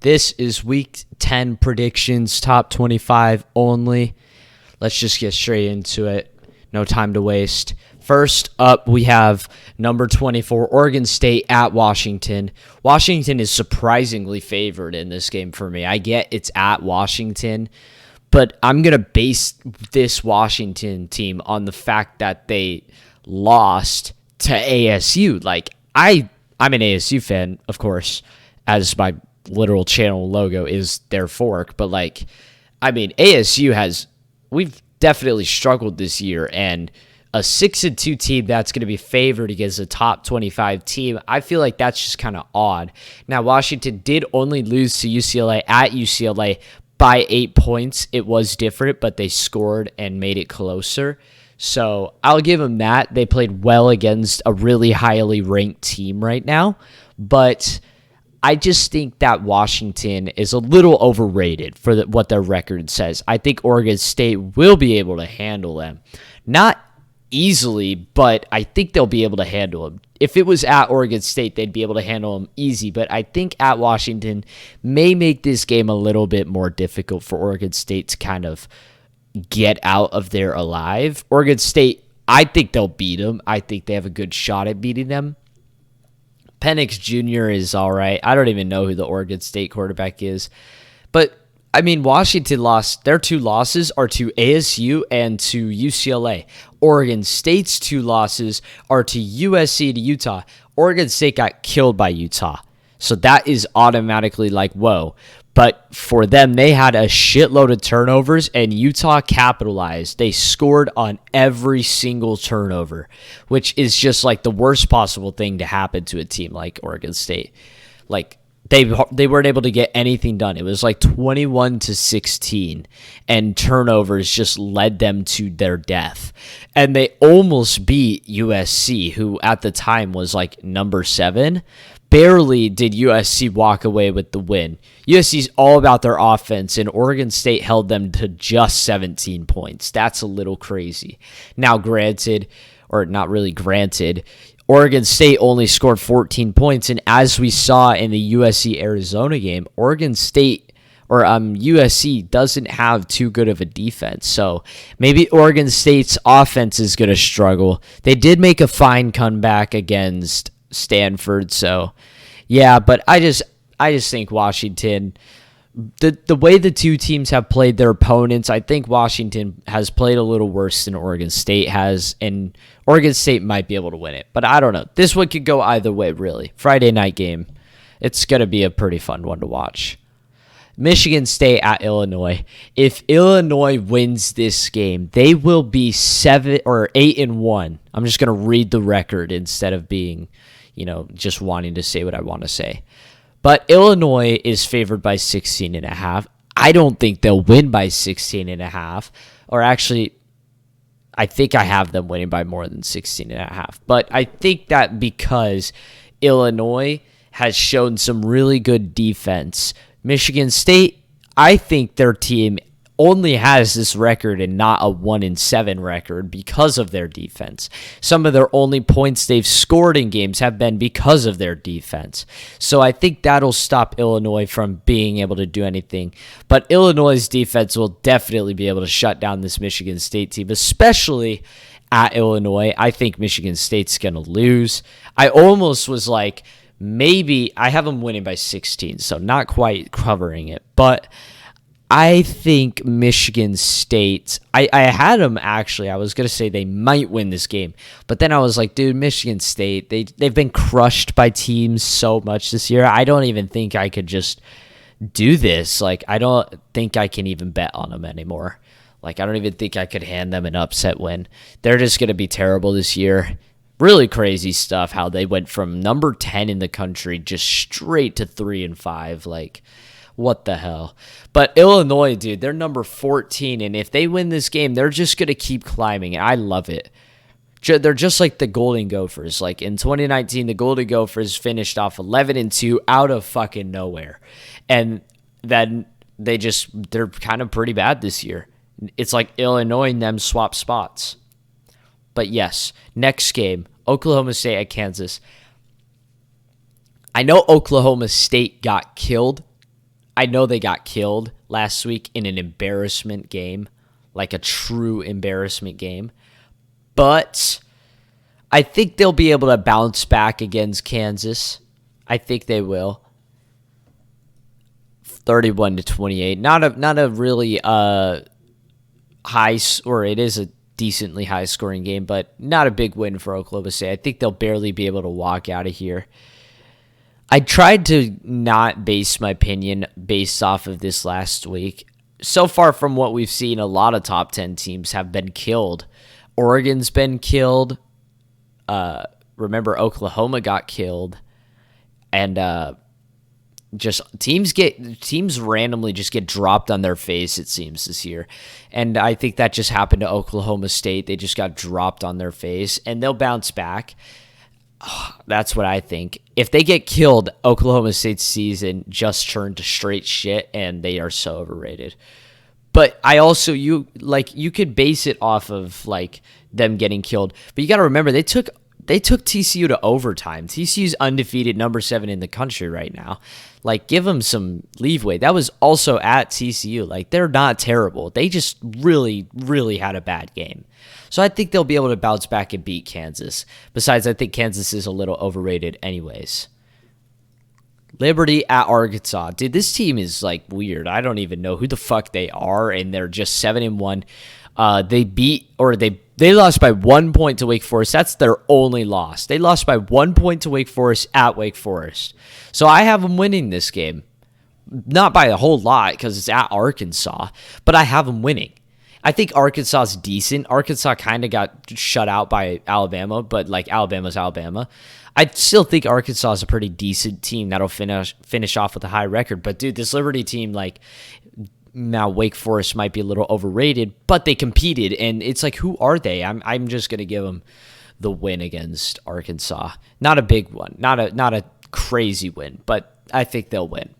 This is Week 10 predictions, top 25 only. Let's just get straight into it. No time to waste. First up, we have number 24, Oregon State at Washington. Washington is surprisingly favored in this game for me. I get it's at Washington, but I'm going to base this Washington team on the fact that they lost to ASU. I'm an ASU fan, of course, as my literal channel logo is their fork, but we've definitely struggled this year, and a 6-2 team that's going to be favored against a top 25 team, I feel like that's just kind of odd. Now, Washington did only lose to UCLA at UCLA by 8 points. It was different, but they scored and made it closer. So I'll give them that. They played well against a really highly ranked team right now, but I just think that Washington is a little overrated for what their record says. I think Oregon State will be able to handle them. Not easily, but I think they'll be able to handle them. If it was at Oregon State, they'd be able to handle them easy, but I think at Washington may make this game a little bit more difficult for Oregon State to kind of get out of there alive. Oregon State, I think they'll beat them. I think they have a good shot at beating them. Penix Jr. is all right. I don't even know who the Oregon State quarterback is. But, Washington lost. Their two losses are to ASU and to UCLA. Oregon State's two losses are to USC and Utah. Oregon State got killed by Utah. So that is automatically whoa. But for them, they had a shitload of turnovers, and Utah capitalized. They scored on every single turnover, which is just the worst possible thing to happen to a team like Oregon State. They weren't able to get anything done. It was 21-16, and turnovers just led them to their death. And they almost beat USC, who at the time was number 7. Barely did USC walk away with the win. USC's all about their offense, and Oregon State held them to just 17 points. That's a little crazy. Now, granted, or not really granted, Oregon State only scored 14 points, and as we saw in the USC-Arizona game, Oregon State or USC doesn't have too good of a defense. So maybe Oregon State's offense is going to struggle. They did make a fine comeback against Stanford, so yeah, but I just think Washington, the way the two teams have played their opponents, I think Washington has played a little worse than Oregon State has, and Oregon State might be able to win it, but I don't know. This one could go either way, really. Friday night game. It's going to be a pretty fun one to watch. Michigan State at Illinois. If Illinois wins this game, they will be 8-1. I'm just going to read the record instead of being, just wanting to say what I want to say. But Illinois is favored by 16.5. I don't think they'll win by 16.5. Or actually, I think I have them winning by more than 16.5. But I think that because Illinois has shown some really good defense, Michigan State, I think their team only has this record and not a 1-7 record because of their defense. Some of their only points they've scored in games have been because of their defense. So I think that'll stop Illinois from being able to do anything. But Illinois' defense will definitely be able to shut down this Michigan State team, especially at Illinois. I think Michigan State's going to lose. I almost was maybe I have them winning by 16, so not quite covering it. But I think Michigan State, I had them actually. I was going to say they might win this game. But then I was dude, Michigan State, they've been crushed by teams so much this year. I don't even think I could just do this. I don't think I can even bet on them anymore. I don't even think I could hand them an upset win. They're just going to be terrible this year. Really crazy stuff how they went from number 10 in the country just straight to 3-5. What the hell? But Illinois, dude, they're number 14, and if they win this game, they're just going to keep climbing, and I love it. They're just like the Golden Gophers. In 2019, the Golden Gophers finished off 11-2 out of fucking nowhere, and then they're kind of pretty bad this year. It's Illinois and them swap spots. But yes, next game, Oklahoma State at Kansas. I know Oklahoma State got killed I know they got killed last week in an embarrassment game, like a true embarrassment game. But I think they'll be able to bounce back against Kansas. I think they will. 31-28. Not a really high, or it is a decently high scoring game, but not a big win for Oklahoma State. I think they'll barely be able to walk out of here. I tried to not base my opinion based off of this last week. So far from what we've seen, a lot of top 10 teams have been killed. Oregon's been killed. Remember, Oklahoma got killed. And just teams randomly just get dropped on their face, it seems, this year. And I think that just happened to Oklahoma State. They just got dropped on their face, and they'll bounce back. That's what I think. If they get killed, Oklahoma State's season just turned to straight shit, and they are so overrated. But I also, you could base it off of like them getting killed. But you got to remember, they took TCU to overtime. TCU's undefeated, number 7 in the country right now. Like, give them some leeway. That was also at TCU. Like, they're not terrible. They just really, really had a bad game. So I think they'll be able to bounce back and beat Kansas. Besides, I think Kansas is a little overrated anyways. Liberty at Arkansas. Dude, this team is like weird. I don't even know who the fuck they are, and they're just 7-1. They lost by 1 point to Wake Forest. That's their only loss. They lost by 1 point to Wake Forest at Wake Forest. So I have them winning this game. Not by a whole lot because it's at Arkansas, but I have them winning. I think Arkansas is decent. Arkansas kind of got shut out by Alabama, but like Alabama's Alabama. I still think Arkansas is a pretty decent team that'll finish off with a high record. But dude, this Liberty team, like, now Wake Forest might be a little overrated, but they competed, and it's like, who are they? I'm just gonna give them the win against Arkansas. Not a big one, not a crazy win, but I think they'll win.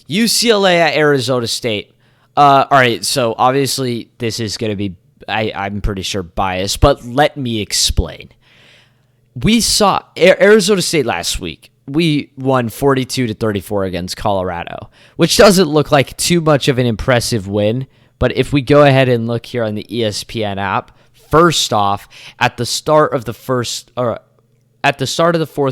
UCLA at Arizona State. All right, so obviously this is gonna be, I'm pretty sure, biased, but let me explain. We saw Arizona State last week. We won 42-34 against Colorado, which doesn't look like too much of an impressive win. But if we go ahead and look here on the ESPN app, first off, at the start of the fourth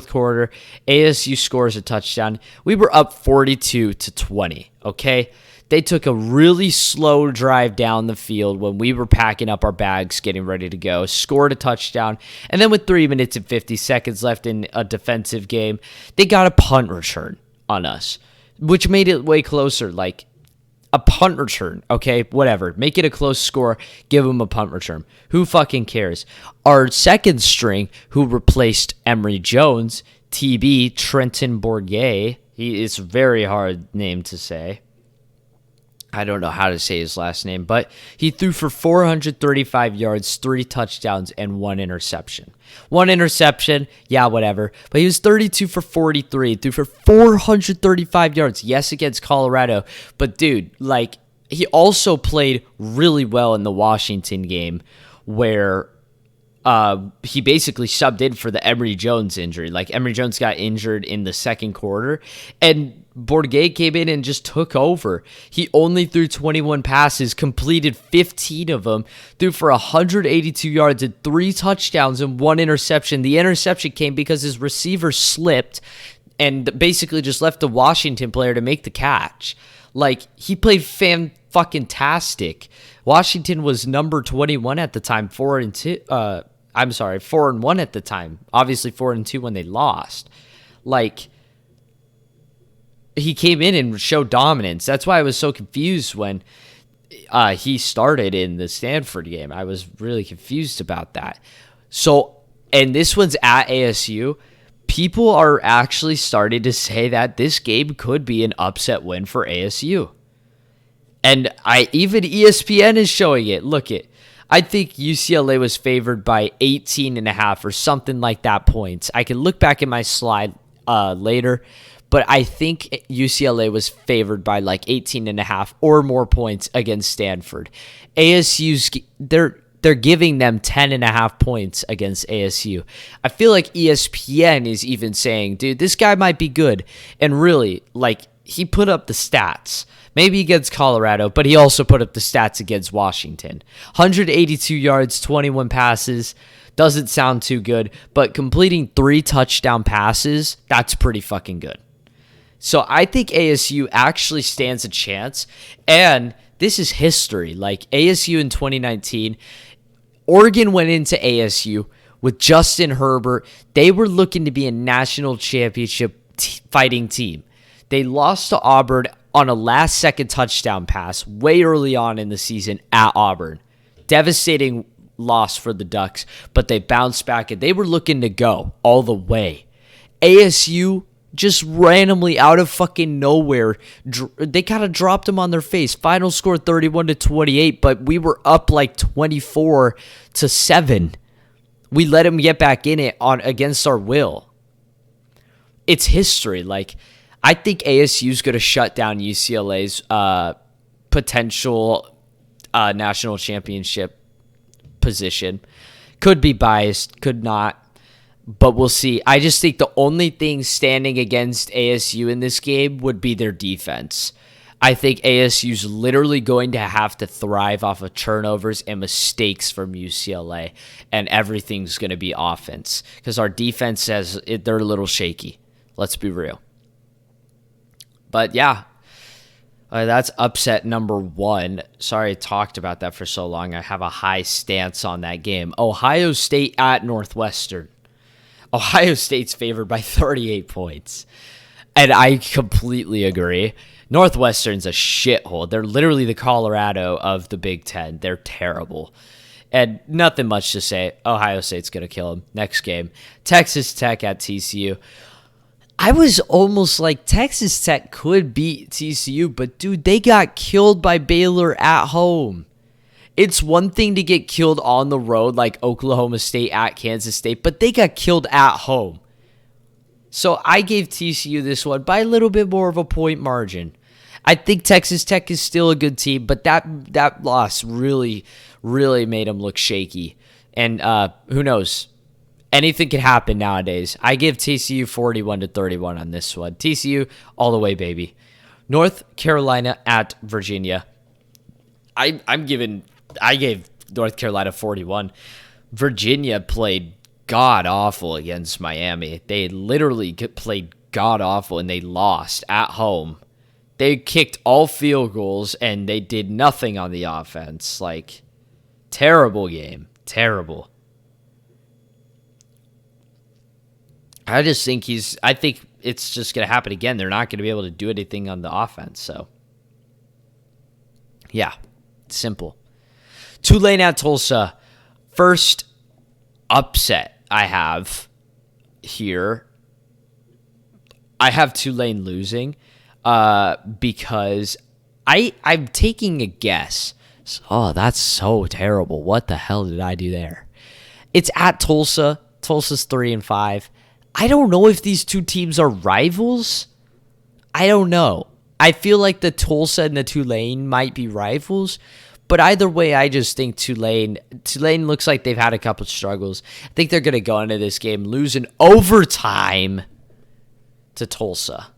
quarter, ASU scores a touchdown. We were up 42-20. Okay. They took a really slow drive down the field when we were packing up our bags, getting ready to go, scored a touchdown, and then with 3 minutes and 50 seconds left in a defensive game, they got a punt return on us, which made it way closer. Like, a punt return, okay, whatever. Make it a close score, give them a punt return. Who fucking cares? Our second string, who replaced Emory Jones, TB, Trenton Bourguet, it's a very hard name to say. I don't know how to say his last name, but he threw for 435 yards, 3 touchdowns, and 1 interception. 1 interception, yeah, whatever. But he was 32 for 43, threw for 435 yards. Yes, against Colorado. But, dude, like, he also played really well in the Washington game where he basically subbed in for the Emory Jones injury. Like, Emory Jones got injured in the second quarter, and Bourguet came in and just took over. He only threw 21 passes, completed 15 of them, threw for 182 yards and 3 touchdowns and 1 interception. The interception came because his receiver slipped and basically just left the Washington player to make the catch. Like, he played fan-fucking-tastic. Washington was number 21 at the time, 4-1 at the time. Obviously 4-2 when they lost. Like, he came in and showed dominance. That's why I was so confused when he started in the Stanford game. I was really confused about that. So, and this one's at ASU. People are actually starting to say that this game could be an upset win for ASU. And even ESPN is showing it. Look it. I think UCLA was favored by 18.5 or something like that points. I can look back in my slide later, but I think UCLA was favored by like 18.5 or more points against Stanford. ASU's, they're giving them 10.5 points against ASU. I feel like ESPN is even saying, dude, this guy might be good. And really, like, he put up the stats. Maybe against Colorado, but he also put up the stats against Washington. 182 yards, 21 passes. Doesn't sound too good, but completing 3 touchdown passes, that's pretty fucking good. So I think ASU actually stands a chance, and this is history. Like ASU in 2019, Oregon went into ASU with Justin Herbert. They were looking to be a national championship fighting team. They lost to Auburn on a last-second touchdown pass way early on in the season at Auburn. Devastating loss for the Ducks, but they bounced back, and they were looking to go all the way. ASU just randomly out of fucking nowhere, they kind of dropped them on their face. Final score 31-28, but we were up like 24-7. We let them get back in it against our will. It's history. Like, I think ASU's going to shut down UCLA's potential national championship position. Could be biased, could not. But we'll see. I just think the only thing standing against ASU in this game would be their defense. I think ASU's literally going to have to thrive off of turnovers and mistakes from UCLA, and everything's going to be offense because our defense says they're a little shaky. Let's be real. But yeah, that's upset number 1. Sorry I talked about that for so long. I have a high stance on that game. Ohio State at Northwestern. Ohio State's favored by 38 points. And I completely agree. Northwestern's a shithole. They're literally the Colorado of the Big Ten. They're terrible. And nothing much to say. Ohio State's going to kill them. Next game. Texas Tech at TCU. I was almost like Texas Tech could beat TCU, but dude, they got killed by Baylor at home. It's one thing to get killed on the road like Oklahoma State at Kansas State, but they got killed at home. So I gave TCU this one by a little bit more of a point margin. I think Texas Tech is still a good team, but that loss really, really made them look shaky. And who knows? Anything can happen nowadays. I give TCU 41-31 on this one. TCU all the way, baby. North Carolina at Virginia. I gave North Carolina 41. Virginia played god-awful against Miami. They literally played god-awful, and they lost at home. They kicked all field goals, and they did nothing on the offense. Like, terrible game. Terrible. I think it's just going to happen again. They're not going to be able to do anything on the offense. So, yeah, simple. Tulane at Tulsa. First upset I have here. I have Tulane losing because I'm taking a guess. Oh, that's so terrible. What the hell did I do there? It's at Tulsa. Tulsa's 3-5. I don't know if these two teams are rivals. I don't know. I feel like the Tulsa and the Tulane might be rivals, but either way, I just think Tulane looks like they've had a couple struggles. I think they're going to go into this game losing overtime to Tulsa.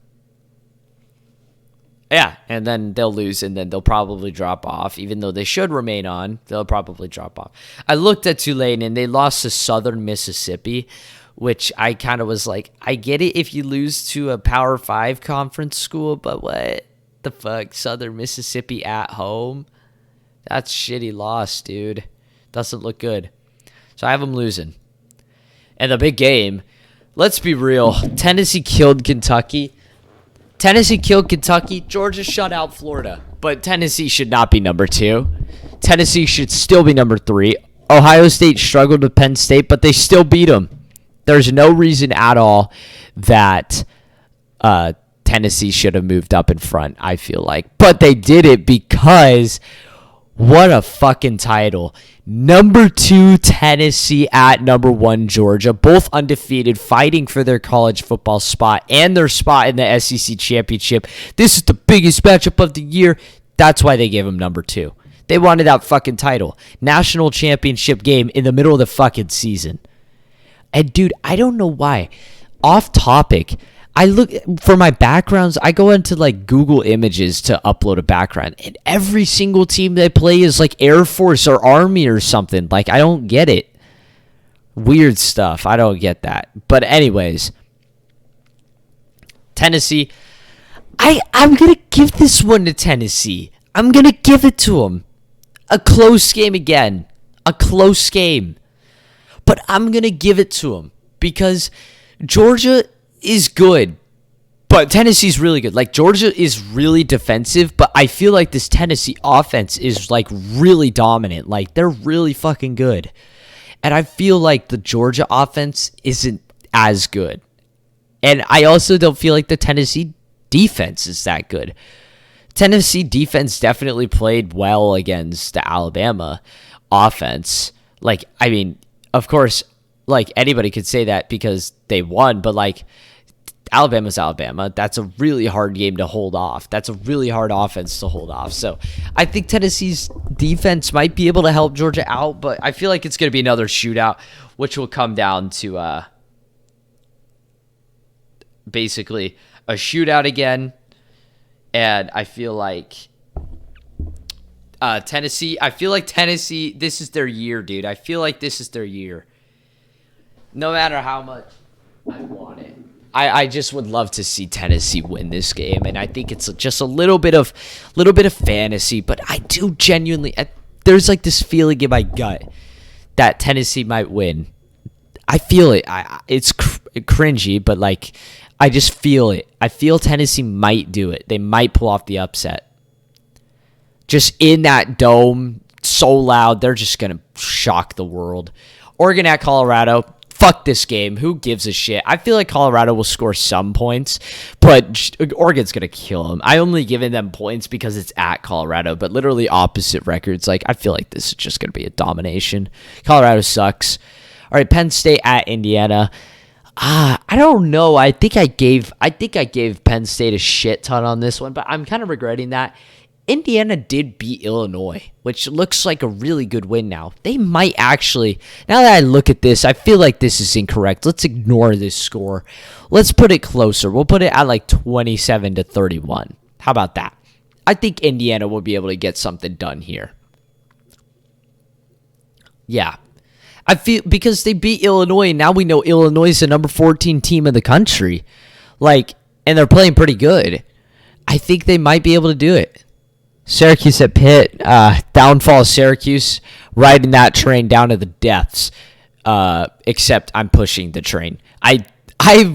Yeah, and then they'll lose, and then they'll probably drop off. Even though they should remain on, they'll probably drop off. I looked at Tulane, and they lost to Southern Mississippi, which I kind of was like, I get it if you lose to a Power 5 conference school, but what the fuck? Southern Mississippi at home? That's shitty loss, dude. Doesn't look good. So I have them losing. And the big game, let's be real. Tennessee killed Kentucky. Georgia shut out Florida. But Tennessee should not be number 2. Tennessee should still be number 3. Ohio State struggled with Penn State, but they still beat them. There's no reason at all that Tennessee should have moved up in front, I feel like. But they did it because what a fucking title. Number 2 Tennessee at number 1 Georgia, both undefeated, fighting for their college football spot and their spot in the SEC championship. This is the biggest matchup of the year. That's why they gave them number 2. They wanted that fucking title. National championship game in the middle of the fucking season. And dude, I don't know why. Off topic, I look for my backgrounds. I go into like Google Images to upload a background, and every single team they play is like Air Force or Army or something. Like, I don't get it. Weird stuff. I don't get that. But anyways, Tennessee. I'm gonna give this one to Tennessee. I'm gonna give it to them. A close game again. A close game. But I'm gonna give it to them because Georgia is good, but Tennessee's really good. Like, Georgia is really defensive, but I feel like this Tennessee offense is like really dominant. Like, they're really fucking good. And I feel like the Georgia offense isn't as good. And I also don't feel like the Tennessee defense is that good. Tennessee defense definitely played well against the Alabama offense. Like, I mean, of course, like, anybody could say that because they won, but like, Alabama's Alabama. That's a really hard game to hold off. That's a really hard offense to hold off. So I think Tennessee's defense might be able to help Georgia out, but I feel like it's going to be another shootout, which will come down to basically a shootout again. And I feel like Tennessee, this is their year, dude. I feel like this is their year. No matter how much I want it. I just would love to see Tennessee win this game, and I think it's just a little bit of fantasy, but I do genuinely, there's like this feeling in my gut that Tennessee might win. I feel it. It's cringy, but like, I just feel it. I feel Tennessee might do it. They might pull off the upset. Just in that dome, so loud, they're just gonna shock the world. Oregon at Colorado. Fuck this game. Who gives a shit? I feel like Colorado will score some points, but Oregon's going to kill them. I only given them points because it's at Colorado, but literally opposite records. Like, I feel like this is just going to be a domination. Colorado sucks. All right, Penn State at Indiana. I don't know. I think I gave Penn State a shit ton on this one, but I'm kind of regretting that. Indiana did beat Illinois, which looks like a really good win now. They might actually, now that I look at this, I feel like this is incorrect. Let's ignore this score. Let's put it closer. We'll put it at like 27-31. How about that? I think Indiana will be able to get something done here. Yeah. I feel because they beat Illinois, and now we know Illinois is the number 14 team in the country. Like, and they're playing pretty good. I think they might be able to do it. Syracuse at Pitt, downfall of Syracuse, riding that train down to the depths, except I'm pushing the train. I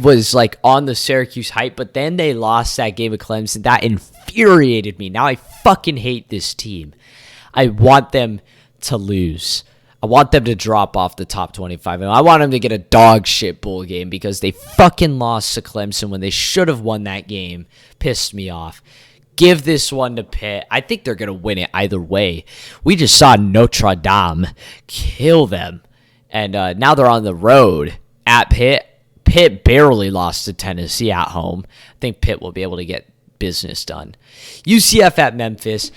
was like on the Syracuse hype, but then they lost that game of Clemson. That infuriated me. Now I fucking hate this team. I want them to lose. I want them to drop off the top 25. And I want them to get a dog shit bowl game because they fucking lost to Clemson when they should have won that game. Pissed me off. Give this one to Pitt. I think they're going to win it either way. We just saw Notre Dame kill them. And now they're on the road at Pitt. Pitt barely lost to Tennessee at home. I think Pitt will be able to get business done. UCF at Memphis.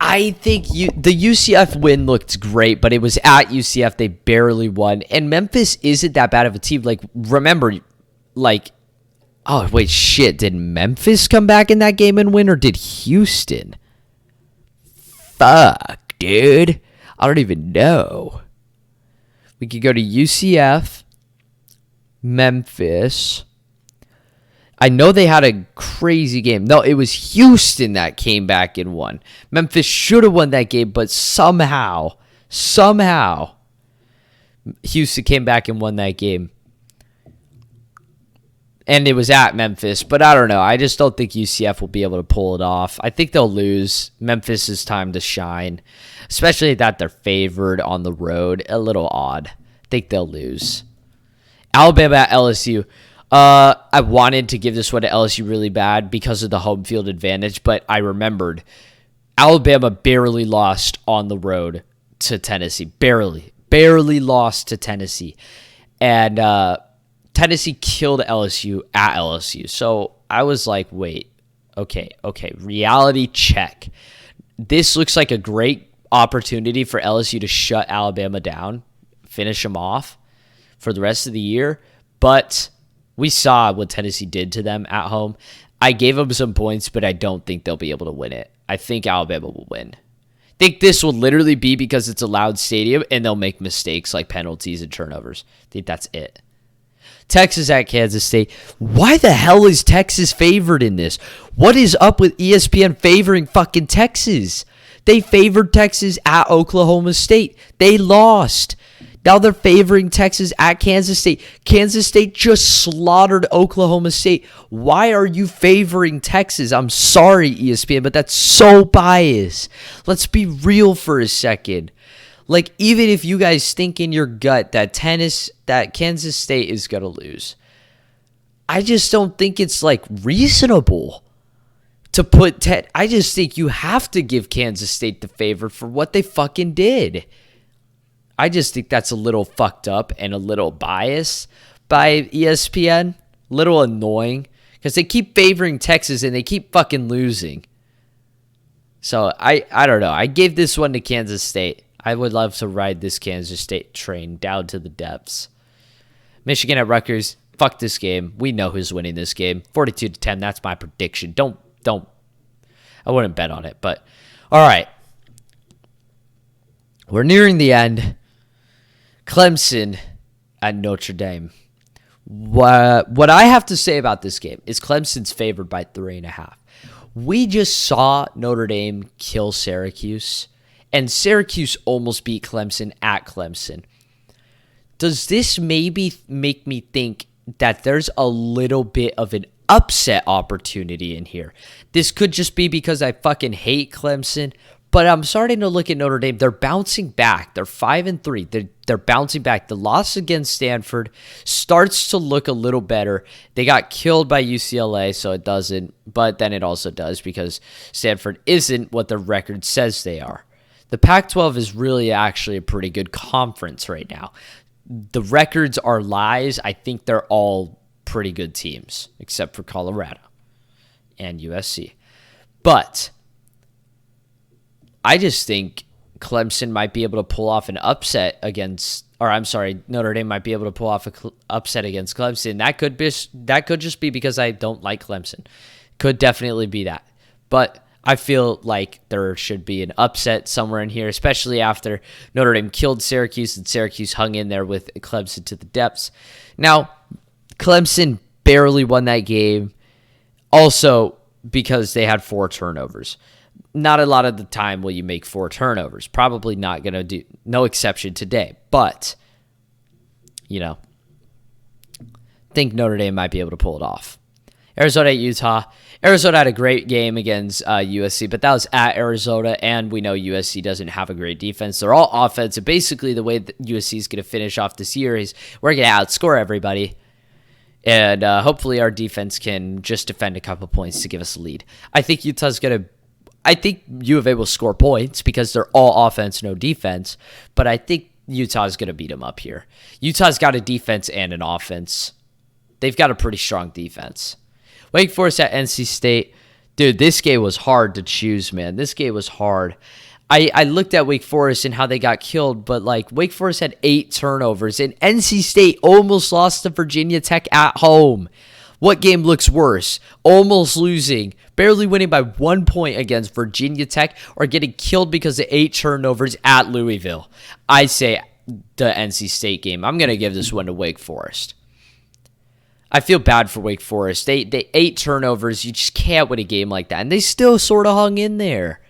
I think the UCF win looked great, but it was at UCF. They barely won. And Memphis isn't that bad of a team. Like, remember, like, oh, wait, shit. Did Memphis come back in that game and win, or did Houston? Fuck, dude. I don't even know. We could go to UCF, Memphis. I know they had a crazy game. No, it was Houston that came back and won. Memphis should have won that game, but somehow, Houston came back and won that game. And it was at Memphis, but I don't know. I just don't think UCF will be able to pull it off. I think they'll lose. Memphis is time to shine, especially that they're favored on the road. A little odd. I think they'll lose. Alabama at LSU. I wanted to give this one to LSU really bad because of the home field advantage, but I remembered Alabama barely lost on the road to Tennessee. Barely lost to Tennessee. And Tennessee killed LSU at LSU. So I was like, wait, okay, reality check. This looks like a great opportunity for LSU to shut Alabama down, finish them off for the rest of the year. But We saw what Tennessee did to them at home. I gave them some points, but I don't think they'll be able to win it. I think Alabama will win. I think this will literally be because it's a loud stadium and they'll make mistakes like penalties and turnovers. I think that's it. Texas at Kansas State. Why the hell is Texas favored in this? What is up with ESPN favoring fucking Texas? They favored Texas at Oklahoma State. They lost. Now they're favoring Texas at Kansas State. Kansas State just slaughtered Oklahoma State. Why are you favoring Texas? I'm sorry, ESPN, but that's so biased. Let's be real for a second. Like, even if you guys think in your gut that Kansas State is going to lose, I just don't think it's, like, reasonable to put I just think you have to give Kansas State the favor for what they fucking did. I just think that's a little fucked up and a little biased by ESPN. A little annoying because they keep favoring Texas and they keep fucking losing. So, I don't know. I gave this one to Kansas State. I would love to ride this Kansas State train down to the depths. Michigan at Rutgers. Fuck this game. We know who's winning this game. 42-10. That's my prediction. Don't. I wouldn't bet on it, but all right. We're nearing the end. Clemson at Notre Dame. What I have to say about this game is Clemson's favored by 3.5. We just saw Notre Dame kill Syracuse, and Syracuse almost beat Clemson at Clemson. Does this maybe make me think that there's a little bit of an upset opportunity in here? This could just be because I fucking hate Clemson, but I'm starting to look at Notre Dame. They're bouncing back. They're 5-3. They're bouncing back. The loss against Stanford starts to look a little better. They got killed by UCLA, so it doesn't, but then it also does because Stanford isn't what the record says they are. The Pac-12 is really actually a pretty good conference right now. The records are lies. I think they're all pretty good teams, except for Colorado and USC. But I just think Clemson might be able to pull off an upset Notre Dame might be able to pull off an upset against Clemson. That could just be because I don't like Clemson. Could definitely be that. But I feel like there should be an upset somewhere in here, especially after Notre Dame killed Syracuse and Syracuse hung in there with Clemson to the depths. Now, Clemson barely won that game also because they had 4 turnovers. Not a lot of the time will you make 4 turnovers. Probably not going to do, no exception today. But, think Notre Dame might be able to pull it off. Arizona at Utah. Arizona had a great game against USC, but that was at Arizona, and we know USC doesn't have a great defense. They're all offensive. Basically, the way that USC is going to finish off this year is we're going to outscore everybody, and hopefully our defense can just defend a couple points to give us a lead. I think U of A will score points because they're all offense, no defense, but I think Utah is going to beat them up here. Utah's got a defense and an offense. They've got a pretty strong defense. Wake Forest at NC State. Dude, this game was hard to choose, man. This game was hard. I looked at Wake Forest and how they got killed, but Wake Forest had 8 turnovers, and NC State almost lost to Virginia Tech at home. What game looks worse? Almost losing, barely winning by 1 point against Virginia Tech, or getting killed because of 8 turnovers at Louisville? I say the NC State game. I'm going to give this one to Wake Forest. I feel bad for Wake Forest. They 8 turnovers. You just can't win a game like that. And they still sort of hung in there.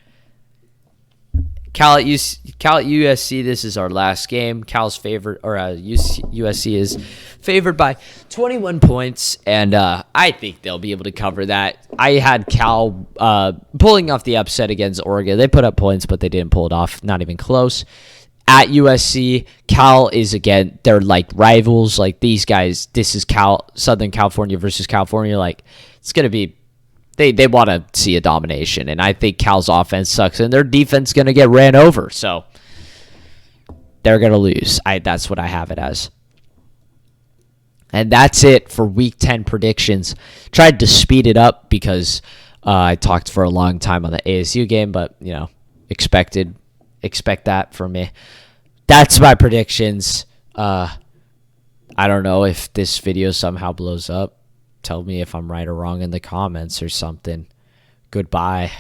Cal at USC, this is our last game. Cal's favored, or USC is favored by 21 points. And I think they'll be able to cover that. I had Cal pulling off the upset against Oregon. They put up points, but they didn't pull it off. Not even close. At USC, Cal is, again, they're like rivals. Like, these guys, this is Southern California versus California. Like, it's going to be, they want to see a domination. And I think Cal's offense sucks, and their defense is going to get ran over. So, they're going to lose. That's what I have it as. And that's it for Week 10 predictions. Tried to speed it up because I talked for a long time on the ASU game, but, expect that from me. That's my predictions. I I don't know if this video somehow blows up. Tell me if I'm right or wrong in the comments or something. Goodbye.